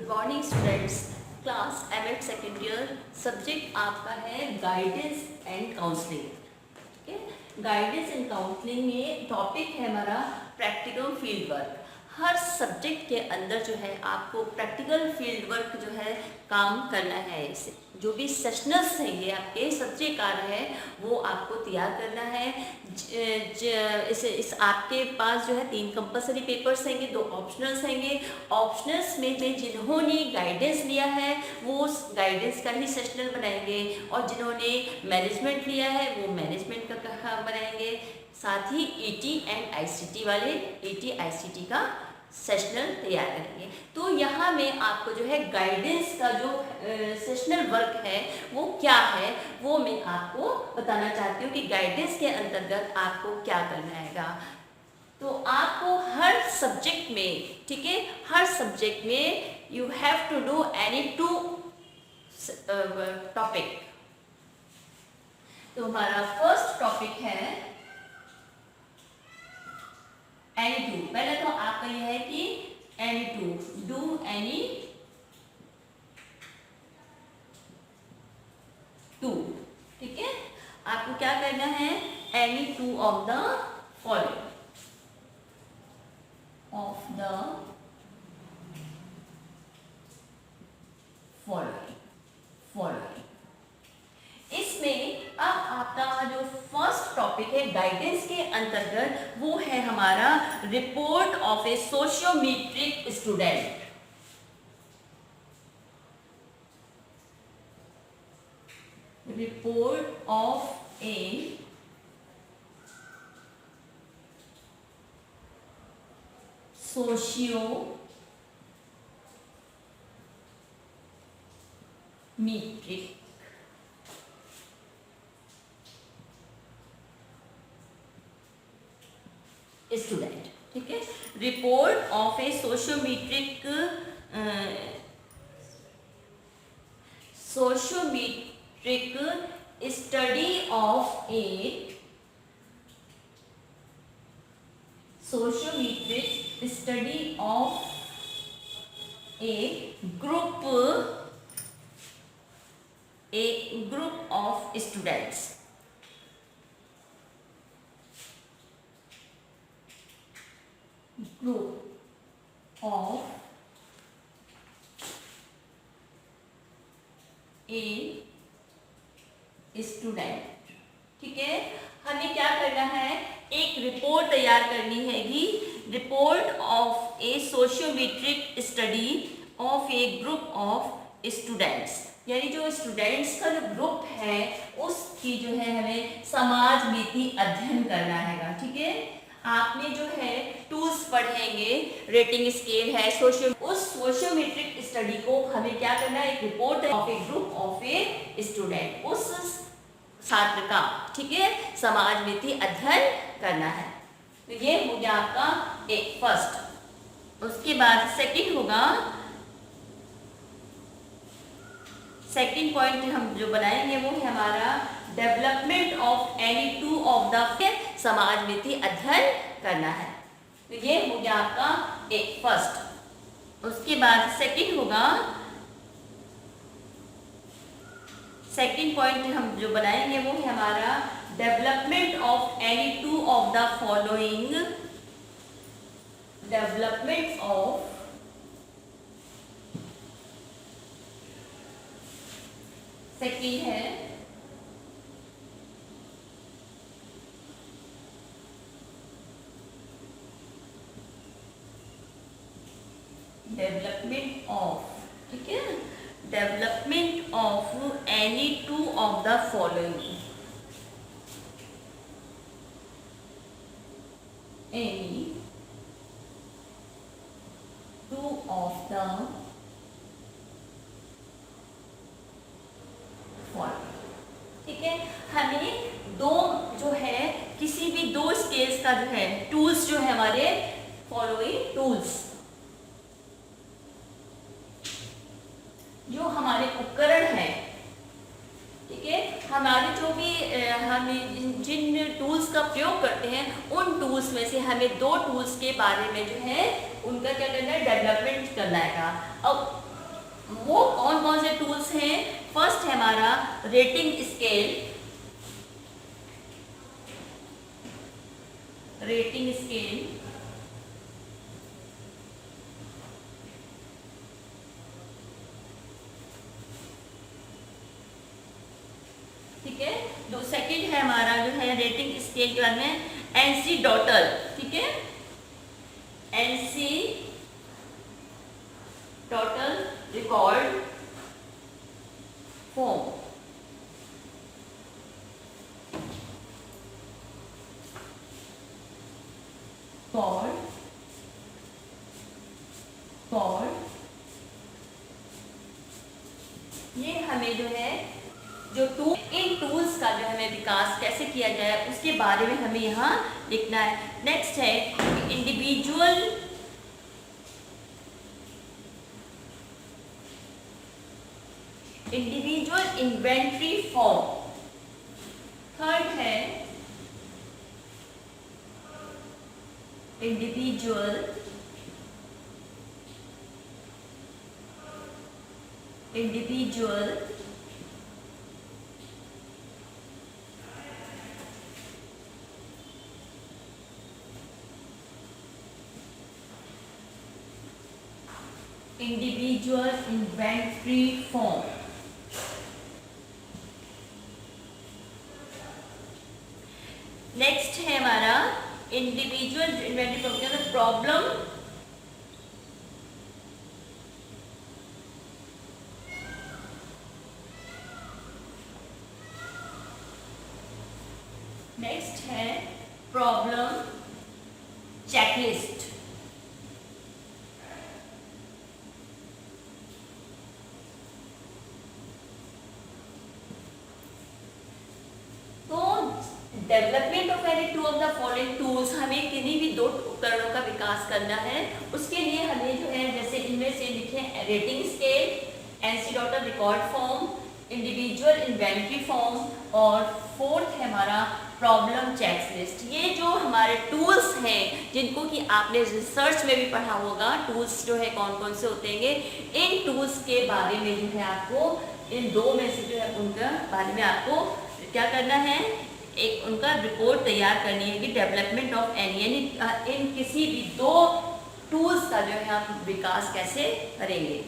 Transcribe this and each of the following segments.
Morning students, class MEd second year. Subject आपका है guidance and counselling. ठीक है, गाइडेंस एंड काउंसलिंग में टॉपिक है हमारा प्रैक्टिकल फील्ड वर्क। हर सब्जेक्ट के अंदर जो है आपको प्रैक्टिकल फील्ड वर्क जो है काम करना है। इसे जो भी सेशनल्स हैं आपके सब्जेक्ट कार्य है वो आपको तैयार करना है। इस आपके पास जो है 3 कंपलसरी पेपर्स हैंगे, 2 ऑप्शनल्स हैंगे। ऑप्शनल्स में जिन्होंने गाइडेंस लिया है वो उस गाइडेंस का ही सेशनल बनाएंगे, और जिन्होंने मैनेजमेंट लिया है वो मैनेजमेंट का बनाएंगे। साथ ही ईटी एंड आईसीटी वाले ईटी आईसीटी का सेशनल तैयार करेंगे। तो यहाँ में आपको जो है गाइडेंस का जो सेशनल वर्क है वो क्या है वो मैं आपको बताना चाहती हूँ कि गाइडेंस के अंतर्गत आपको क्या करना हैगा। तो आपको हर सब्जेक्ट में, ठीक है, हर सब्जेक्ट में you have to do any 2 topic. तो हमारा फर्स्ट टॉपिक है एनी 2। पहले तो आपका यह है कि एनी 2, डू एनी 2। ठीक है, आपको क्या करना है, एनी 2 ऑफ द फॉलोइंग इसमें अब आपका जो फर्स्ट टॉपिक है गाइडेंस के अंतर्गत वो है हमारा report of A sociometric student. Report of A sociometric student. ठीक है, report of A sociometric study of A group of students. Group of a student. ठीक है, हमें क्या करना है, एक रिपोर्ट तैयार करनी हैगी। Report of A sociometric study of A group of students, यानी जो स्टूडेंट्स का जो ग्रुप है उसकी जो है हमें समाज नीति अध्ययन करना हैगा। ठीक है, आपने जो है टूल्स पढ़ेंगे, रेटिंग स्केल है, उस सोशियोमेट्रिक स्टडी को हमें क्या करना है, एक report of A group of a student, उस छात्र का, ठीक है, समाज नीति अध्ययन करना है। तो ये हो गया आपका एक फर्स्ट। उसके बाद सेकंड होगा, सेकंड पॉइंट हम जो बनाएंगे वो है हमारा development of any 2 of the समाज नीति अध्ययन करना है। तो ये हो गया आपका एक फर्स्ट। उसके बाद सेकंड होगा, सेकंड पॉइंट हम जो बनाएंगे वो है हमारा development of any 2 of the following, development of second है डेवलपमेंट ऑफ, ठीक है, development of any 2 of the following, any 2 of the following. ठीक है, हमें दो जो है किसी भी 2 स्केल्स का जो है टूल्स जो है हमारे फॉलोइंग टूल्स, जो हमारे उपकरण हैं, ठीक है, हमारे जो भी हम जिन टूल्स का प्रयोग करते हैं उन टूल्स में से हमें 2 टूल्स के बारे में जो है उनका क्या करना है, डेवलपमेंट करना है। अब वो कौन कौन से टूल्स हैं? फर्स्ट है हमारा रेटिंग स्केल, रेटिंग स्केल, ठीक है। दो सेकंड है हमारा जो है रेटिंग स्केल के बाद में एनसी डॉटल, ठीक है, एनसी टोटल रिकॉर्ड फॉर्म, ये हमें जो है जो टूल, इन टूल्स का जो हमें विकास कैसे किया जाए उसके बारे में हमें यहाँ लिखना है। नेक्स्ट है इंडिविजुअल इन्वेंट्री फॉर्म। थर्ड है इंडिविजुअल इन्वेंट्री फॉर्म। नेक्स्ट है हमारा इंडिविजुअल इन्वेंट्री फॉर्म के अंदर प्रॉब्लम नेक्स्ट है problem checklist. Development of any two of the following tools, हमें किन्हीं भी दो उपकरणों का विकास करना है। उसके लिए हमें जो है जैसे इनमें से लिखे rating scale, NC dotted record form, individual inventory form और फोर्थ है हमारा प्रॉब्लम चेकलिस्ट। ये जो हमारे टूल्स हैं जिनको कि आपने रिसर्च में भी पढ़ा होगा, टूल्स जो है कौन कौन से होते हैं, इन टूल्स के बारे में जो है आपको इन दो में से जो है उनका बारे में आपको क्या करना है, एक उनका रिपोर्ट तैयार करनी है कि डेवलपमेंट ऑफ एनी इन किसी भी दो टूल्स का जो है आप विकास कैसे करेंगे।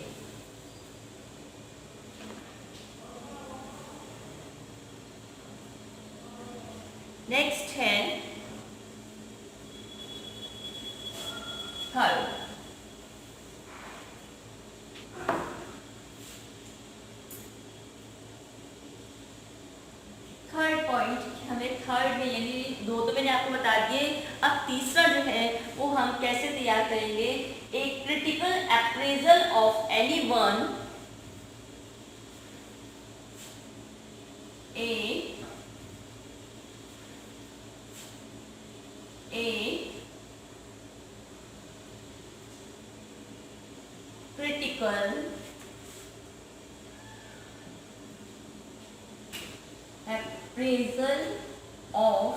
नेक्स्ट है थर्ड, पॉइंट हमें थर्ड में, यानी दो तो मैंने आपको बता दिए, अब तीसरा जो है वो हम कैसे तैयार करेंगे, एक critical appraisal of any one, A critical appraisal of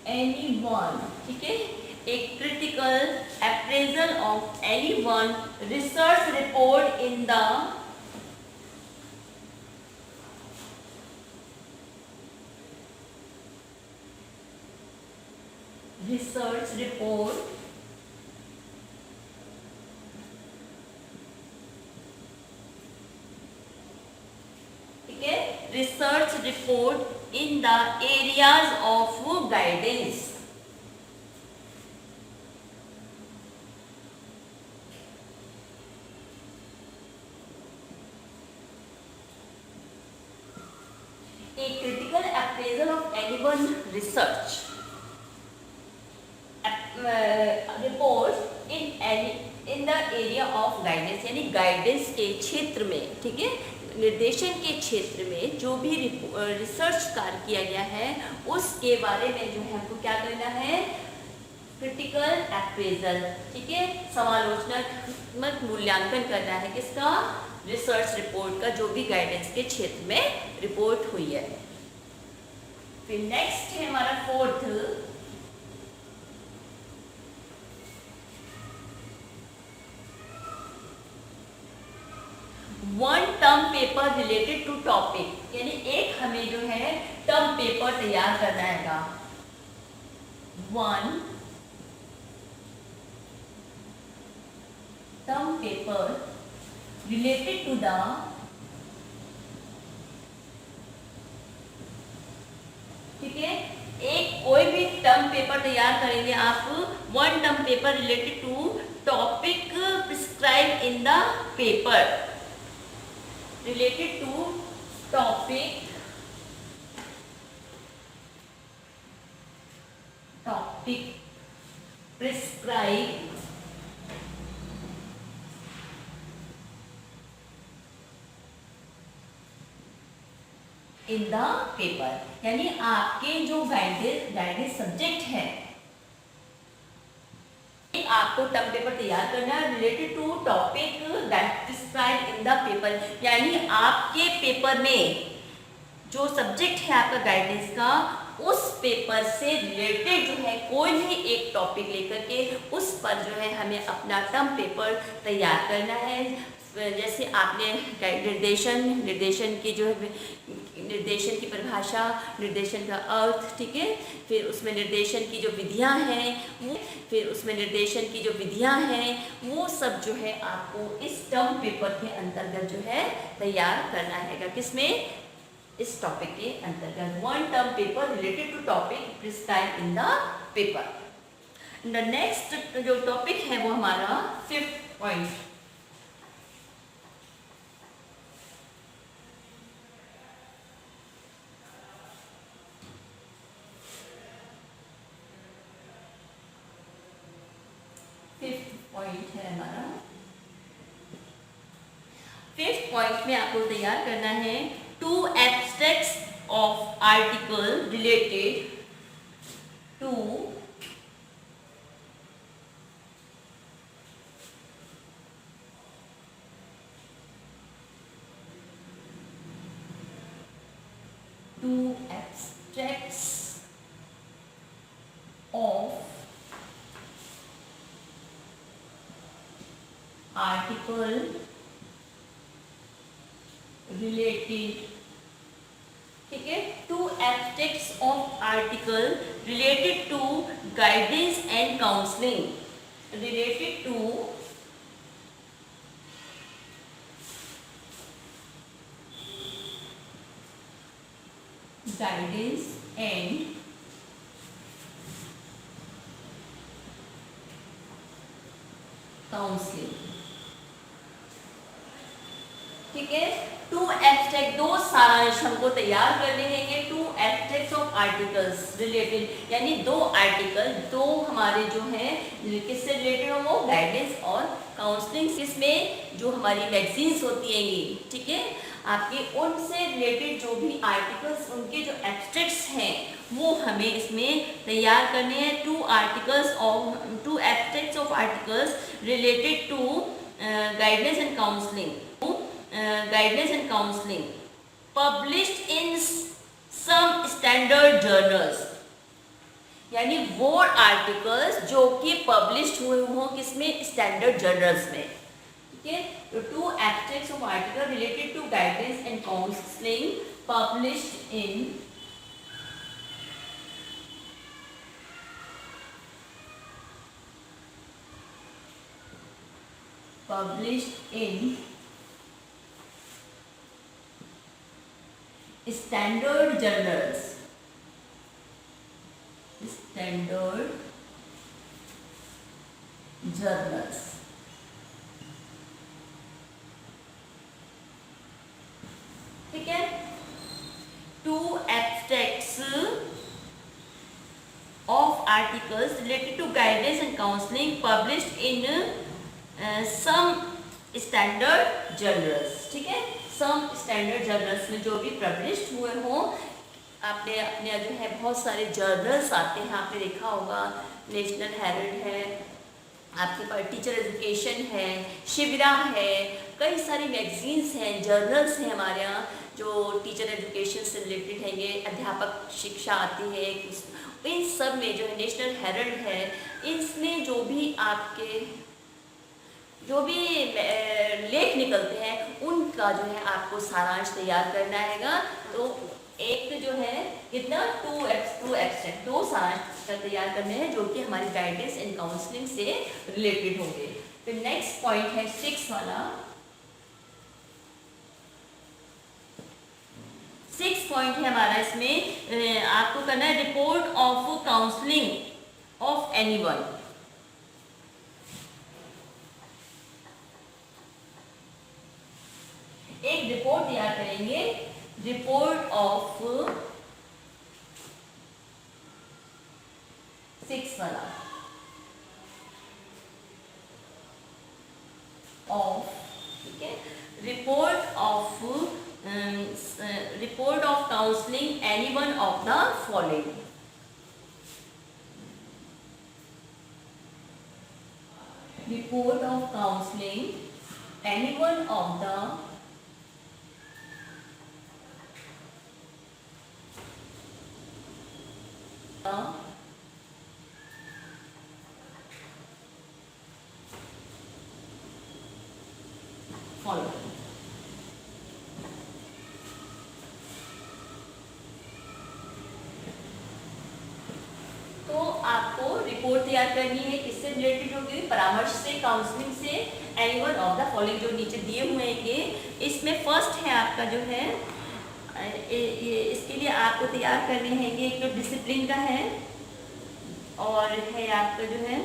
anyone, ठीक है, एक critical appraisal of anyone research report in the research report research report in the areas of guidance, a critical appraisal of anyone research report in the area of guidance, यानी guidance के क्षेत्र में, ठीक है, निर्देशन के क्षेत्र में जो भी रिसर्च कार्य किया गया है उसके बारे में जो है हमको क्या करना है, क्रिटिकल अप्रेजल, ठीक है, समालोचनात्मक मूल्यांकन करना है किसका, रिसर्च रिपोर्ट का, जो भी गाइडेंस के क्षेत्र में रिपोर्ट हुई है। फिर नेक्स्ट है हमारा fourth, one term paper related to topic, यानी एक हमें जो है टर्म पेपर तैयार करना हैगा। One term paper related to the ठीक है, एक कोई भी टर्म पेपर तैयार करेंगे आप, one term paper related to topic prescribe in the paper, related to topic prescribe in the paper, यानी आपके जो गाइडेड सब्जेक्ट है, आपको टर्म पेपर तैयार करना है related to topic that prescribe in the paper, यानी आपके पेपर में जो सब्जेक्ट है आपका गाइडेंस का, उस पेपर से रिलेटेड जो है कोई भी एक टॉपिक लेकर के उस पर जो है हमें अपना टर्म पेपर तैयार करना है। जैसे आपने निर्देशन की जो है निर्देशन की परिभाषा, निर्देशन का अर्थ, ठीक है, फिर उसमें निर्देशन की जो विधियां हैं वो, फिर उसमें निर्देशन की जो विधियां हैं वो सब जो है आपको इस टर्म पेपर के अंतर्गत जो है तैयार करना है। किसमें? इस टॉपिक के अंतर्गत, one term paper related to topic prescribe in the paper. The next जो टॉपिक है वो हमारा 5th पॉइंट। पॉइंट है हमारा 5th पॉइंट में आपको तैयार करना है two abstracts of article related to abstracts of article related, ठीक है, two abstracts of article related to guidance and counselling, related to guidance and counselling, ठीक है। टू एब्स्ट्रैक्ट, दो सारांश हमको तैयार करने हैं, two abstracts of articles related, यानी दो आर्टिकल, दो हमारे जो हैं किससे रिलेटेड हो, वो गाइडेंस और काउंसलिंग, इसमें जो हमारी मैगजीन्स होती हैं ये, ठीक है, आपके उनसे रिलेटेड जो भी आर्टिकल्स, उनके जो एब्स्ट्रैक्ट्स हैं वो हमें इसमें तैयार करने हैं। Two abstracts of articles related to guidance and counselling, guidance and counseling published in some standard journals, यानी वो आर्टिकल्स जो कि पब्लिश हुए हों किसमें, स्टैंडर्ड जर्नल्स में, ठीक है। तो two abstracts of article related to guidance and counselling published in standard journals, ठीक है। Two abstracts of articles related to guidance and counselling published in some standard journals, ठीक है, सम स्टैंडर्ड जर्नल्स में जो भी पब्लिश हुए हों। आपने अपने जो है बहुत सारे जर्नल्स आते हैं, आपने देखा होगा, नेशनल हेराल्ड है, आपके पास टीचर एजुकेशन है, शिविरा है, कई सारी मैगजीन्स हैं, जर्नल्स हैं हमारे यहाँ जो टीचर एजुकेशन से रिलेटेड हैं, ये अध्यापक शिक्षा आती है, इन सब में जो है नेशनल हेराल्ड है, इसमें जो भी आपके जो भी लेख निकलते हैं उनका जो है आपको सारांश तैयार करना हैगा। तो एक जो है कितना 2 सारांश तैयार करने हैं जो कि हमारी गाइडेंस एंड काउंसलिंग से रिलेटेड होंगे। फिर नेक्स्ट पॉइंट है 6 वाला। 6 पॉइंट है हमारा, इसमें आपको करना है report of counselling of anyone. एक रिपोर्ट तैयार करेंगे, रिपोर्ट ऑफ 6 वाला ऑफ, ठीक है, report of counselling anyone of the following. Report of counselling anyone of the following. तो आपको रिपोर्ट तैयार करनी है, किससे रिलेटेड होगी, परामर्श से, काउंसलिंग से, एनीवन ऑफ द फॉलोइंग जो नीचे दिए हुए हैं। इसमें फर्स्ट है आपका जो है इसके लिए आपको तैयार करने हैं कि एक तो डिसिप्लिन का है और है आपका जो है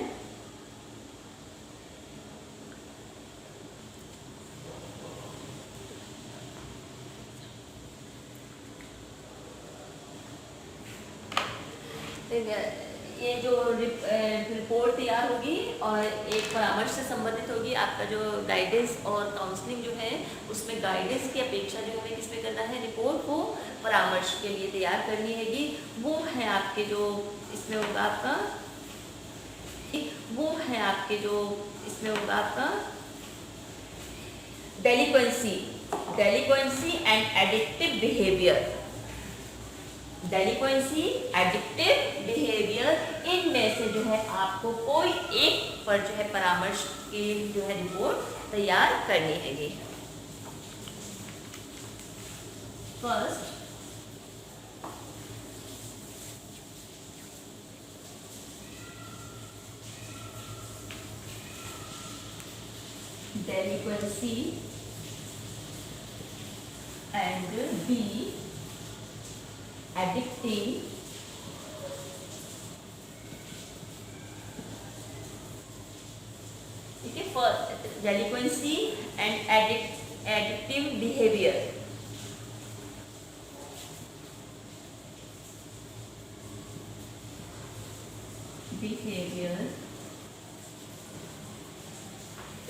ये जो रिपोर्ट तैयार होगी और एक परामर्श से संबंधित होगी। आपका जो गाइडेंस और काउंसलिंग जो है उसमें गाइडेंस की अपेक्षा जो हमें किसमें करना है, रिपोर्ट को परामर्श के लिए तैयार करनी हैगी। वो है आपके जो इसमें होगा आपका, वो है आपके जो इसमें होगा आपका delinquency and addictive behaviour. Delinquency, addictive behaviour, इनमें से जो है आपको कोई एक पर जो है परामर्श की जो है रिपोर्ट तैयार करनी हैगी। फर्स्ट डेलिक्वेंसी एंड बी एडिक्टिव ठीक है, फर्स्ट डेलिक्वेंसी एंड एडिक्टिव बिहेवियर।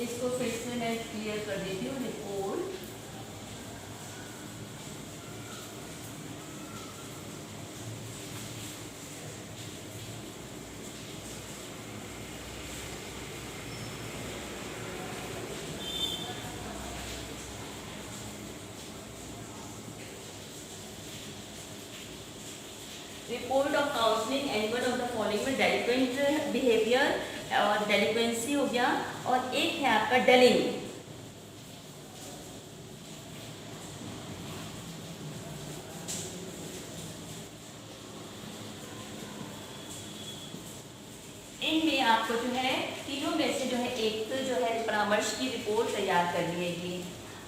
इसको फिर से मैं क्लियर कर देती हूँ। Report report of counselling anyone of the following में डेलिक्वेंट बिहेवियर और डेलिक्वेंसी हो गया, और एक है आपका डेलिंग। इनमें आपको जो है तीनों में से जो है एक जो है परामर्श की रिपोर्ट तैयार करनी है।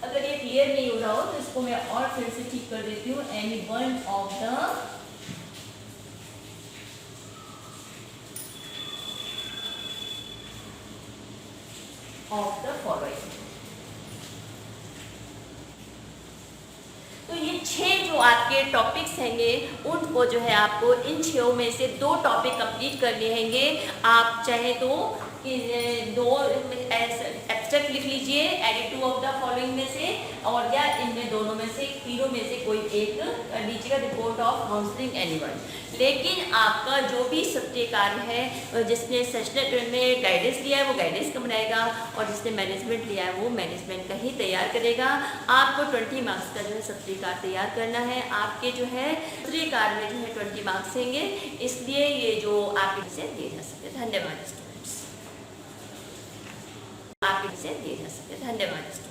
अगर ये क्लियर नहीं हो रहा हो तो इसको मैं और फिर से ठीक कर देती हूँ। Anyone of the following. तो ये 6 जो आपके टॉपिक्स हैंगे उनको जो है आपको इन 6 में से 2 टॉपिक कंप्लीट करने हैंगे। आप चाहे तो कि 2 एब्स्ट्रैक्ट लिख लीजिए एनी 2 ऑफ द फॉलोइंग में से, और या इनमें दोनों में से तीनों में से कोई एक कर लीजिएगा, रिपोर्ट ऑफ काउंसलिंग एनीवन। लेकिन आपका जो भी सत्य कार्य है, जिसने सेशनल में गाइडेंस लिया है वो गाइडेंस का बनाएगा, और जिसने मैनेजमेंट लिया है वो मैनेजमेंट का ही तैयार करेगा। आपको 20 मार्क्स का जो है सत्य कार्य तैयार करना है। आपके जो है सत्य कार्य में जो है 20 मार्क्स होंगे, इसलिए ये जो आप इसे दिए जा सकते। धन्यवाद स्टूडेंट्स, आप इसे दिए जा सकते। धन्यवाद।